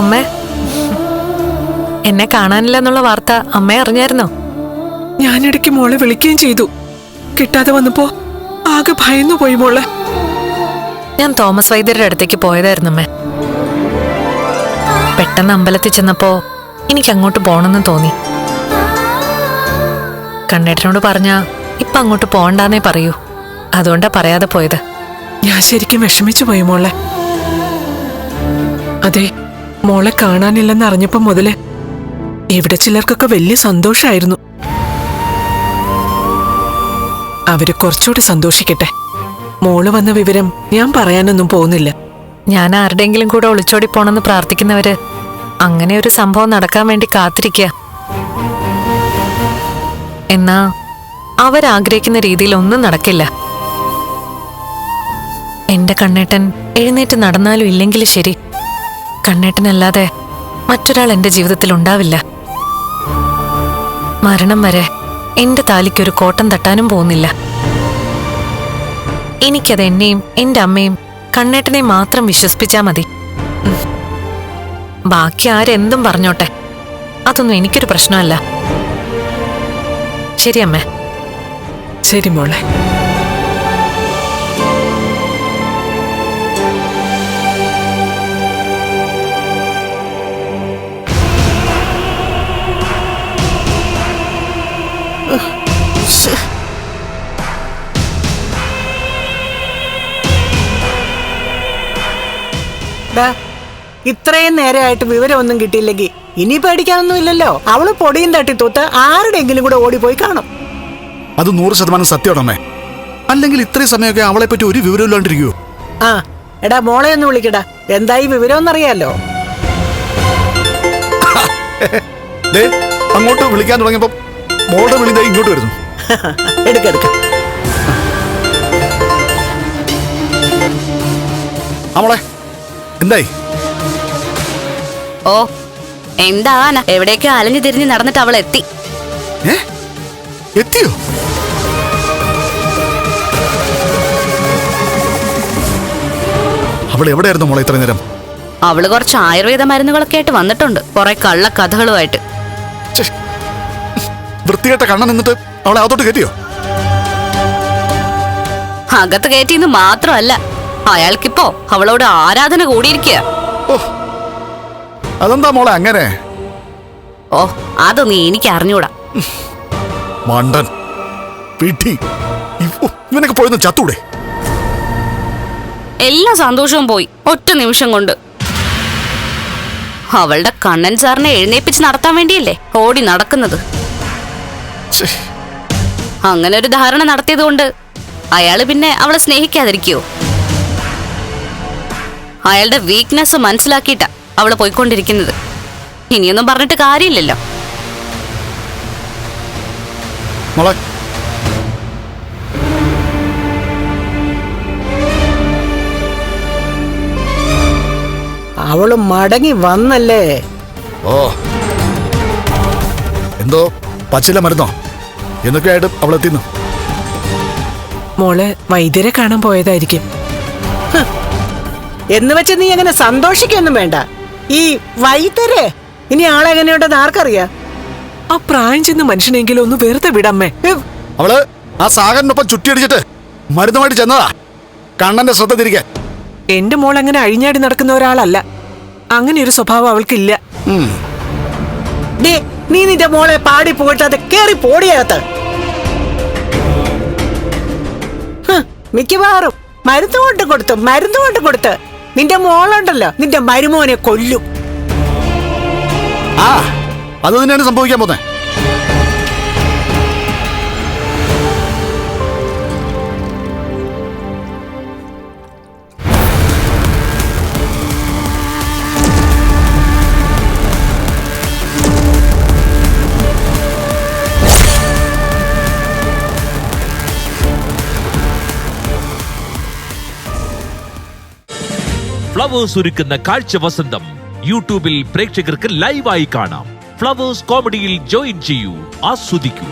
അമ്മേ, എന്നെ കാണാനില്ല എന്നുള്ള വാർത്ത അമ്മ അറിഞ്ഞായിരുന്നോ? ഞാനിടയ്ക്ക് മോളെ വിളിക്കുകയും ചെയ്തു. കിട്ടാതെ വന്നപ്പോ ആകെ ഭയന്നു പോയി മോളെ. ഞാൻ തോമസ് വൈദ്യരുടെ അടുത്തേക്ക് പോയതായിരുന്നു അമ്മേ. പെട്ടെന്ന് അമ്പലത്തിൽ ചെന്നപ്പോ എനിക്ക് അങ്ങോട്ട് പോണെന്ന് തോന്നി. കണ്ണേട്ടനോട് പറഞ്ഞാ ഇപ്പൊ അങ്ങോട്ട് പോകണ്ടെന്നേ പറയൂ. അതുകൊണ്ടാ പറയാതെ പോയത്. ഞാൻ ശരിക്കും വിഷമിച്ചു പോയി മോളെ. അതെ, മോളെ കാണാനില്ലെന്ന് അറിഞ്ഞപ്പോ മുതല് ഇവിടെ ചിലർക്കൊക്കെ വലിയ സന്തോഷായിരുന്നു. അവര് കുറച്ചുകൂടി സന്തോഷിക്കട്ടെ. മോള് വന്ന വിവരം ഞാൻ പറയാനൊന്നും പോകുന്നില്ല. ഞാൻ ആരുടെയെങ്കിലും കൂടെ ഒളിച്ചോടി പോണെന്ന് പ്രാർത്ഥിക്കുന്നവര് അങ്ങനെ ഒരു സംഭവം നടക്കാൻ വേണ്ടി കാത്തിരിക്കുക. എന്നാ അവരാഗ്രഹിക്കുന്ന രീതിയിൽ ഒന്നും നടക്കില്ല. എന്റെ കണ്ണേട്ടൻ എഴുന്നേറ്റ് നടന്നാലും ഇല്ലെങ്കിലും ശരി, കണ്ണേട്ടനല്ലാതെ മറ്റൊരാൾ എന്റെ ജീവിതത്തിൽ ഉണ്ടാവില്ല. മരണം വരെ എന്റെ താലിക്കൊരു കോട്ടം തട്ടാനും പോകുന്നില്ല. എനിക്കത് എന്നെയും എന്റെ അമ്മയും കണ്ണേട്ടനെയും മാത്രം വിശ്വസിപ്പിച്ചാ മതി. ബാക്കി ആരെന്തും പറഞ്ഞോട്ടെ, അതൊന്നും എനിക്കൊരു പ്രശ്നമല്ല. ശരി അമ്മേ. ശരി മോളെ. ഇത്രയും നേരമായിട്ട് വിവരമൊന്നും കിട്ടിയില്ലെങ്കിൽ ഇനി പേടിക്കാനൊന്നുമില്ലല്ലോ. അവള് പൊടിയും തട്ടി തൂത്ത് ആരുടെയെങ്കിലും കൂടെ ഓടിപ്പോയി കാണും. അത് 100% സത്യമാണമ്മേ. അല്ലെങ്കിൽ ഇത്രയും സമയമൊക്കെ അവളെ പറ്റി ഒരു വിവരം ഇല്ലാണ്ടിരിക്കൂ. ആ എടാ, മോളെ ഒന്ന് വിളിക്കടാ. എന്തായി വിവരമെന്നറിയാലോ. അങ്ങോട്ട് വിളിക്കാൻ തുടങ്ങിയപ്പോ മോളുടെ വിളി ഇങ്ങോട്ട് വരുന്നു. എടുക്കെടുക്ക. അവളെ എന്തായി? ഓ എന്താവാനാ, എവിടേക്കോ അലഞ്ഞു തിരിഞ്ഞ് നടന്നിട്ട് അവൾ എത്തി. എത്തിയോ? അവൾ എവിടെയായിരുന്നു മോളെ ഇത്ര നേരം? അവള് കുറച്ച് ആയുർവേദ മരുന്നുകളൊക്കെ ആയിട്ട് വന്നിട്ടുണ്ട്, കുറെ കള്ള കഥകളുമായിട്ട്. വൃത്തികെട്ട കണ്ണൻ എന്നിട്ട് അവളെ അകത്തോട്ട് കയറ്റിയോ? അകത്ത് കയറ്റിന്ന് മാത്രമല്ല, അയാൾക്കിപ്പോ അവളോട് ആരാധന കൂടിയിരിക്കുക. അതെന്താ മോളെ അങ്ങനെ? ഓ അതൊന്നും എനിക്ക് അറിഞ്ഞൂടാ. മണ്ടൻ പിടി. ഇവനൊക്കെ പോയെന്ന് ചത്തൂടെ? എല്ലാ സന്തോഷവും പോയി ഒറ്റ നിമിഷം കൊണ്ട്. അവളുടെ കണ്ണൻ സാറിനെ എഴുന്നേപ്പിച്ച് നടത്താൻ വേണ്ടിയല്ലേ ഓടി നടക്കുന്നത്. അങ്ങനെ ഒരു ധാരണ നടത്തിയത് കൊണ്ട് അയാള് പിന്നെ അവളെ സ്നേഹിക്കാതിരിക്കോ? അയാളുടെ വീക്ക്നെസ് മനസ്സിലാക്കിയിട്ടാ അവള് പോയിക്കൊണ്ടിരിക്കുന്നത്. ഇനിയൊന്നും പറഞ്ഞിട്ട് കാര്യമില്ലല്ലോ. അവള് മടങ്ങി വന്നല്ലേ? ഓ എന്തോ പച്ചില മരുന്നോ എന്നൊക്കെ ആയിട്ട് അവളെത്തിന്നു. മോളെ വൈദ്യരെ കാണാൻ പോയതായിരിക്കും. എന്ന് വെച്ച് നീ അങ്ങനെ സന്തോഷിക്കൊന്നും വേണ്ട. ഈ വൈദ്യരെ ഇനി ആളെങ്ങനെയുണ്ടെന്ന് ആർക്കറിയാ? ആ പ്രായം ചെന്ന മനുഷ്യനെങ്കിലും ഒന്ന് വെറുതെ വിടമ്മേ. അവള് ആ സാഗറിനൊപ്പം ചുറ്റിയടിച്ചിട്ട് മരുന്നുമായിട്ട് ചെന്നതാ കണ്ണന്റെ ശ്രദ്ധ തിരിക്കാൻ. എന്റെ മോൾ അങ്ങനെ അഴിഞ്ഞാടി നടക്കുന്ന ഒരാളല്ല. അങ്ങനെ ഒരു സ്വഭാവം അവൾക്കില്ല. നീ നിന്റെ മോളെ പാടി പോയിട്ട് അത് കേറി പോടിയകത്ത്. മിക്കവാറും മരുന്ന് കൊണ്ട് കൊടുത്ത് നിന്റെ മോളുണ്ടല്ലോ, നിന്റെ മരുമോനെ കൊല്ലും. ആ അത് തന്നെയാണ് സംഭവിക്കാൻ പോന്നെ. ഫ്ലവേഴ്സ് ഒരുക്കുന്ന കാഴ്ച വസന്തം യൂട്യൂബിൽ പ്രേക്ഷകർക്ക് ലൈവായി കാണാം. ഫ്ലവേഴ്സ് കോമഡിയിൽ ജോയിൻ ചെയ്യൂ, ആസ്വദിക്കൂ.